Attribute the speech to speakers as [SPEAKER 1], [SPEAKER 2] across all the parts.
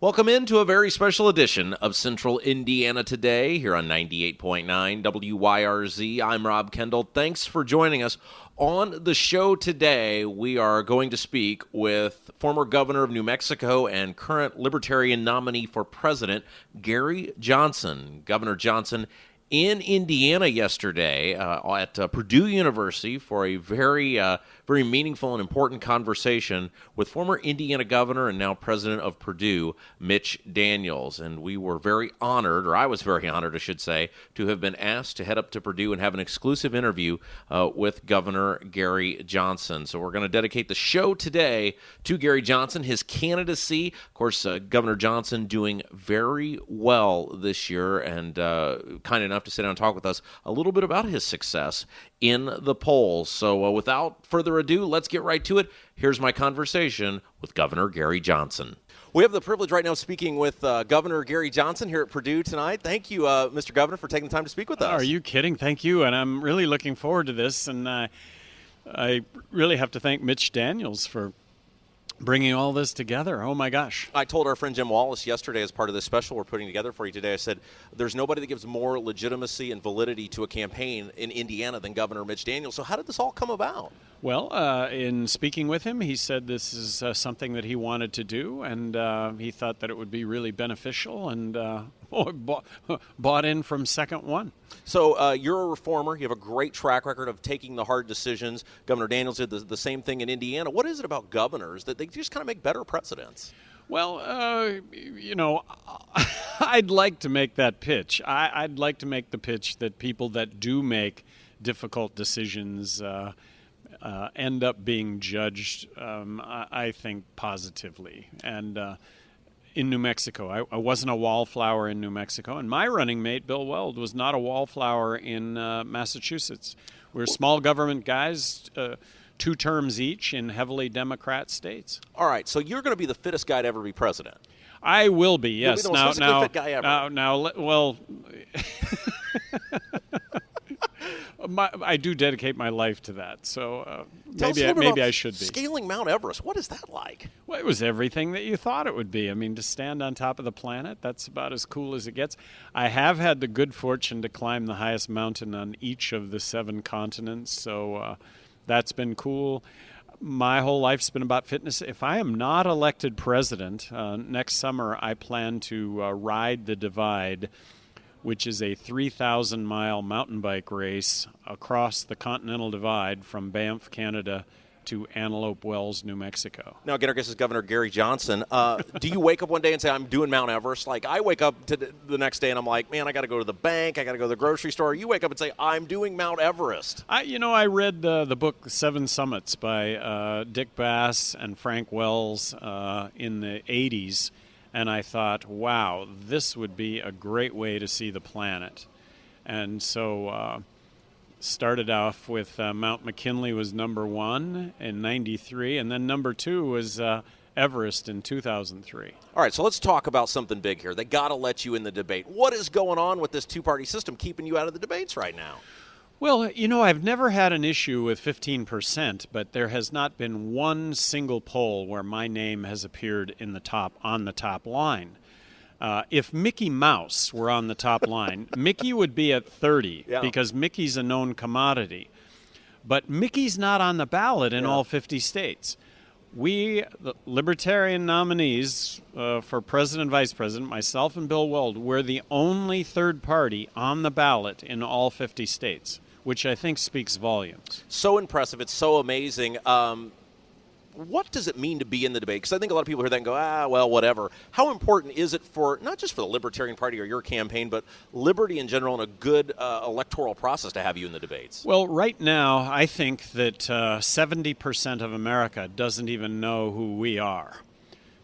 [SPEAKER 1] Welcome into a very special edition of Central Indiana Today here on 98.9 WYRZ. I'm Rob Kendall. Thanks for joining us. On the show today, we are going to speak with former governor of New Mexico and current Libertarian nominee for president, Gary Johnson. Governor Johnson in Indiana yesterday at Purdue University for a very meaningful and important conversation with former Indiana governor and now president of Purdue, Mitch Daniels. And we were very honored, or I was very honored, I should say, to have been asked to head up to Purdue and have an exclusive interview with Governor Gary Johnson. So we're going to dedicate the show today to Gary Johnson, his candidacy. Of course, Governor Johnson doing very well this year and kind enough to sit down and talk with us a little bit about his success in the polls. So without further ado, let's get right to it. Here's my conversation with Governor Gary Johnson. We have the privilege right now of speaking with Governor Gary Johnson here at Purdue tonight. Thank you, Mr. Governor, for taking the time to speak with us.
[SPEAKER 2] Are you kidding? Thank you, and I'm really looking forward to this. And I really have to thank Mitch Daniels for bringing all this together. Oh, my gosh.
[SPEAKER 1] I told our friend Jim Wallace yesterday as part of this special we're putting together for you today, I said, there's nobody that gives more legitimacy and validity to a campaign in Indiana than Governor Mitch Daniels. So how did this all come about?
[SPEAKER 2] Well, in speaking with him, he said this is something that he wanted to do, and he thought that it would be really beneficial, and bought in from second one.
[SPEAKER 1] So you're a reformer. You have a great track record of taking the hard decisions. Governor Daniels did the same thing in Indiana. What is it about governors that they just kind of make better presidents?
[SPEAKER 2] Well, I'd like to make that pitch. I'd like to make the pitch that people that do make difficult decisions end up being judged, I think, positively. And in New Mexico, I wasn't a wallflower in New Mexico, and my running mate, Bill Weld, was not a wallflower in Massachusetts. We're small government guys, 2 terms each in heavily Democrat states.
[SPEAKER 1] All right, so you're going to be the fittest guy to ever be president.
[SPEAKER 2] I will be, yes.
[SPEAKER 1] You'll be the most physically fit guy ever.
[SPEAKER 2] Well, I do dedicate my life to that, so maybe I should be.
[SPEAKER 1] Scaling Mount Everest, what is that like?
[SPEAKER 2] Well, it was everything that you thought it would be. I mean, to stand on top of the planet, that's about as cool as it gets. I have had the good fortune to climb the highest mountain on each of the 7 continents, so that's been cool. My whole life's been about fitness. If I am not elected president, next summer I plan to ride the Divide, which is a 3,000-mile mountain bike race across the Continental Divide from Banff, Canada, to Antelope Wells, New Mexico.
[SPEAKER 1] Now, again, our guest is Governor Gary Johnson. Do you wake up one day and say, I'm doing Mount Everest? Like, I wake up to the next day and I'm like, man, I got to go to the bank, I got to go to the grocery store. You wake up and say, I'm doing Mount Everest.
[SPEAKER 2] I read the book 7 Summits by Dick Bass and Frank Wells in the 80s. And I thought, wow, this would be a great way to see the planet. And so started off with Mount McKinley was number 1 in 93, and then number 2 was Everest in 2003.
[SPEAKER 1] All right, so let's talk about something big here. They got to let you in the debate. What is going on with this 2-party system keeping you out of the debates right now?
[SPEAKER 2] Well, I've never had an issue with 15%, but there has not been one single poll where my name has appeared on the top line. If Mickey Mouse were on the top line, Mickey would be at 30 because Mickey's a known commodity. But Mickey's not on the ballot in all 50 states. We, the Libertarian nominees for president and vice president, myself and Bill Weld, we're the only third party on the ballot in all 50 states, which I think speaks volumes.
[SPEAKER 1] So impressive. It's so amazing. What does it mean to be in the debate? Because I think a lot of people hear that and go, well, whatever. How important is it for, not just for the Libertarian Party or your campaign, but liberty in general and a good electoral process to have you in the debates?
[SPEAKER 2] Well, right now, I think that 70% of America doesn't even know who we are.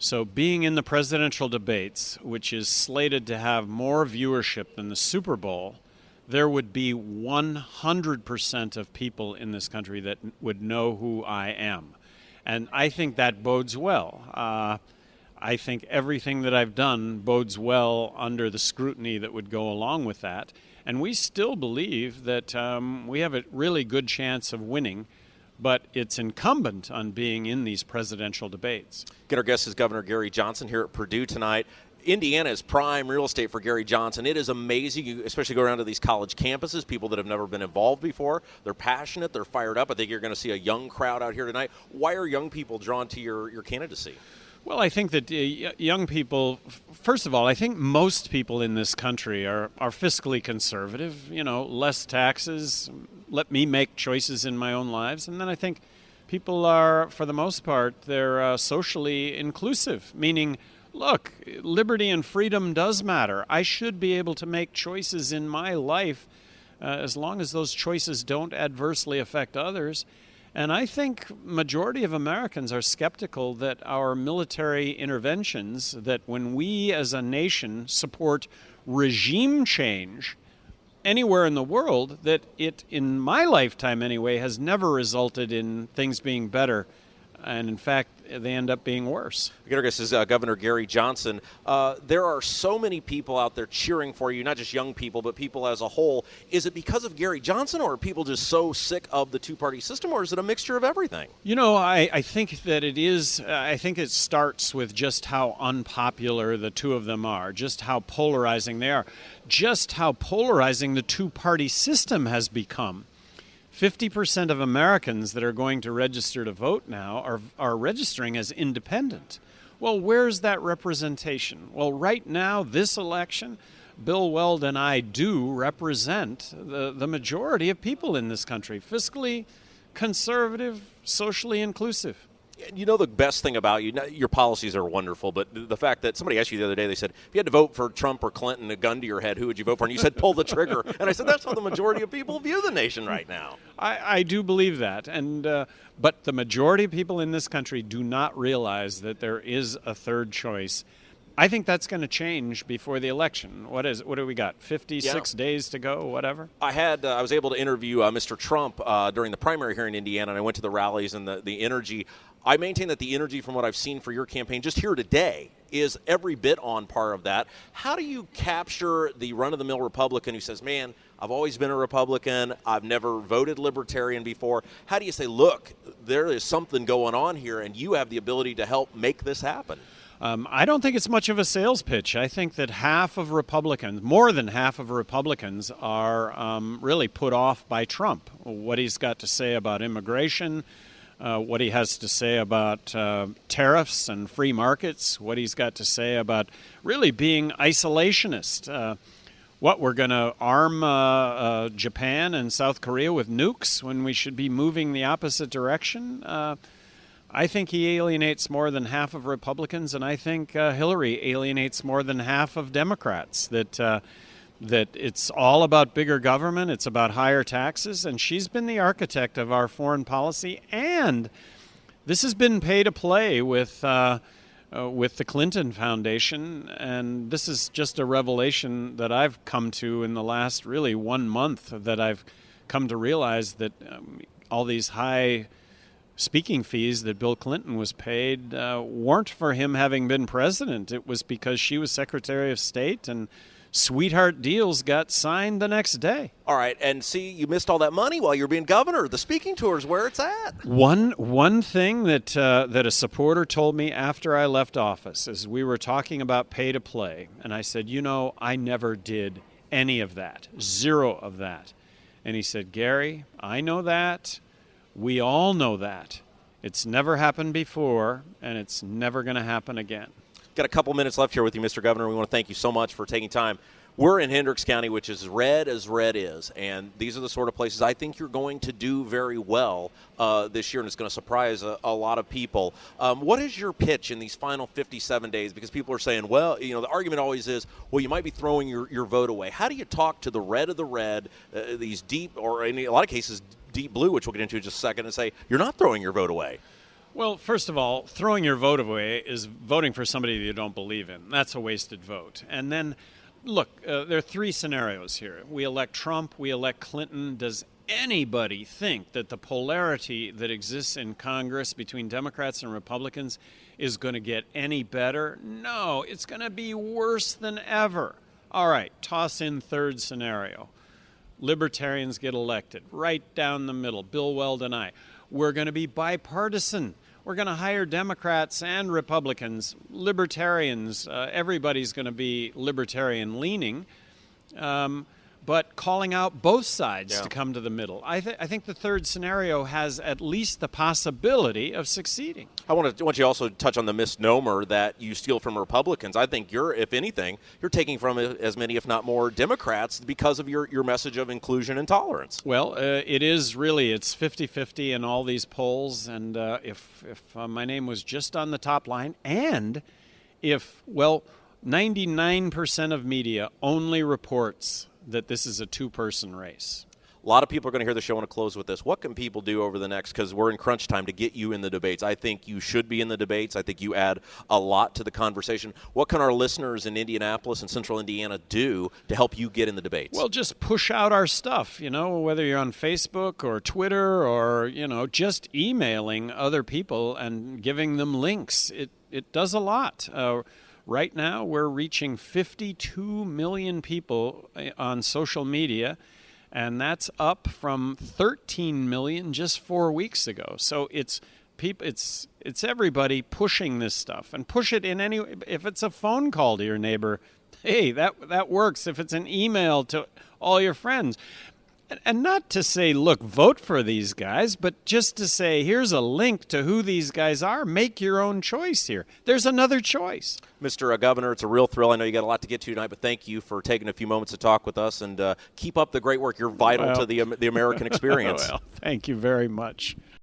[SPEAKER 2] So being in the presidential debates, which is slated to have more viewership than the Super Bowl, there would be 100% of people in this country that would know who I am. And I think that bodes well. I think everything that I've done bodes well under the scrutiny that would go along with that. And we still believe that we have a really good chance of winning but it's incumbent on being in these presidential debates.
[SPEAKER 1] Get our guest is Governor Gary Johnson here at Purdue tonight. Indiana is prime real estate for Gary Johnson. It is amazing. You especially go around to these college campuses, people that have never been involved before. They're passionate. They're fired up. I think you're going to see a young crowd out here tonight. Why are young people drawn to your candidacy?
[SPEAKER 2] Well, I think that young people, first of all, I think most people in this country are fiscally conservative, less taxes, let me make choices in my own lives. And then I think people are, for the most part, they're socially inclusive, meaning, look, liberty and freedom does matter. I should be able to make choices in my life as long as those choices don't adversely affect others. And I think majority of Americans are skeptical that our military interventions, that when we as a nation support regime change anywhere in the world, that it, in my lifetime anyway, has never resulted in things being better. And in fact, they end up being worse.
[SPEAKER 1] Our guest is Governor Gary Johnson. There are so many people out there cheering for you, not just young people, but people as a whole. Is it because of Gary Johnson, or are people just so sick of the two-party system, or is it a mixture of everything?
[SPEAKER 2] I think that it is. I think it starts with just how unpopular the two of them are, just how polarizing they are, just how polarizing the two-party system has become. 50% of Americans that are going to register to vote now are registering as independent. Well, where's that representation? Well, right now, this election, Bill Weld and I do represent the majority of people in this country, fiscally conservative, socially inclusive.
[SPEAKER 1] You know, the best thing about you, your policies are wonderful, but the fact that somebody asked you the other day, they said, if you had to vote for Trump or Clinton, a gun to your head, who would you vote for? And you said, pull the trigger. And I said, that's how the majority of people view the nation right now.
[SPEAKER 2] I do believe that. But the majority of people in this country do not realize that there is a third choice. I think that's going to change before the election. What do we got? 56 days to go, whatever?
[SPEAKER 1] I was able to interview Mr. Trump during the primary here in Indiana, and I went to the rallies and the energy. I maintain that the energy from what I've seen for your campaign just here today is every bit on par of that. How do you capture the run-of-the-mill Republican who says, man, I've always been a Republican, I've never voted Libertarian before? How do you say, look, there is something going on here, and you have the ability to help make this happen?
[SPEAKER 2] I don't think it's much of a sales pitch. I think that more than half of Republicans are really put off by Trump, what he's got to say about immigration, what he has to say about tariffs and free markets, what he's got to say about really being isolationist. We're going to arm Japan and South Korea with nukes when we should be moving the opposite direction? I think he alienates more than half of Republicans, and I think Hillary alienates more than half of Democrats, that it's all about bigger government, it's about higher taxes, and she's been the architect of our foreign policy, and this has been pay to play with the Clinton Foundation, and this is just a revelation that I've come to in the last really 1 month, that I've come to realize that all these high speaking fees that Bill Clinton was paid weren't for him having been president. It was because she was Secretary of State, and sweetheart deals got signed the next day.
[SPEAKER 1] All right, and see, you missed all that money while you were being governor. The speaking tour is where it's at.
[SPEAKER 2] One thing that a supporter told me after I left office is we were talking about pay to play, and I said, I never did any of that, zero of that. And he said, Gary, I know that. We all know that. It's never happened before, and it's never going to happen again.
[SPEAKER 1] Got a couple minutes left here with you, Mr. Governor. We want to thank you so much for taking time. We're in Hendricks County, which is red as red is, and these are the sort of places I think you're going to do very well this year, and it's going to surprise a lot of people. What is your pitch in these final 57 days? Because people are saying, well, the argument always is, well, you might be throwing your vote away. How do you talk to the red of the red, these deep, or in a lot of cases, deep blue, which we'll get into in just a second, and say, you're not throwing your vote away?
[SPEAKER 2] Well, first of all, throwing your vote away is voting for somebody that you don't believe in. That's a wasted vote. And then, look, there are three scenarios here. We elect Trump, we elect Clinton. Does anybody think that the polarity that exists in Congress between Democrats and Republicans is going to get any better? No, it's going to be worse than ever. All right, toss in third scenario. Libertarians get elected, right down the middle, Bill Weld and I. we're going to be bipartisan. We're going to hire Democrats and Republicans, Libertarians. Everybody's going to be libertarian-leaning. But calling out both sides to come to the middle. I think the third scenario has at least the possibility of succeeding.
[SPEAKER 1] I want you also to touch on the misnomer that you steal from Republicans. I think if anything, you're taking from as many, if not more, Democrats because of your message of inclusion and tolerance.
[SPEAKER 2] Well, it's 50-50 in all these polls, and if my name was just on the top line, and if 99% of media only reports that this is a two-person race.
[SPEAKER 1] A lot of people are going to hear the show. I want to close with this. What can people do over the next, because we're in crunch time, to get you in the debates? I think you should be in the debates. I think you add a lot to the conversation. What can our listeners in Indianapolis and Central Indiana do to help you get in the debates?
[SPEAKER 2] Well, just push out our stuff, whether you're on Facebook or Twitter or, just emailing other people and giving them links. It does a lot. Right now, we're reaching 52 million people on social media, and that's up from 13 million just 4 weeks ago. So it's everybody pushing this stuff, and push it in any. If it's a phone call to your neighbor, hey, that works. If it's an email to all your friends. And not to say, look, vote for these guys, but just to say, here's a link to who these guys are. Make your own choice here. There's another choice.
[SPEAKER 1] Mr. Governor, it's a real thrill. I know you got a lot to get to tonight, but thank you for taking a few moments to talk with us, and keep up the great work. You're vital to the American experience.
[SPEAKER 2] Well, thank you very much.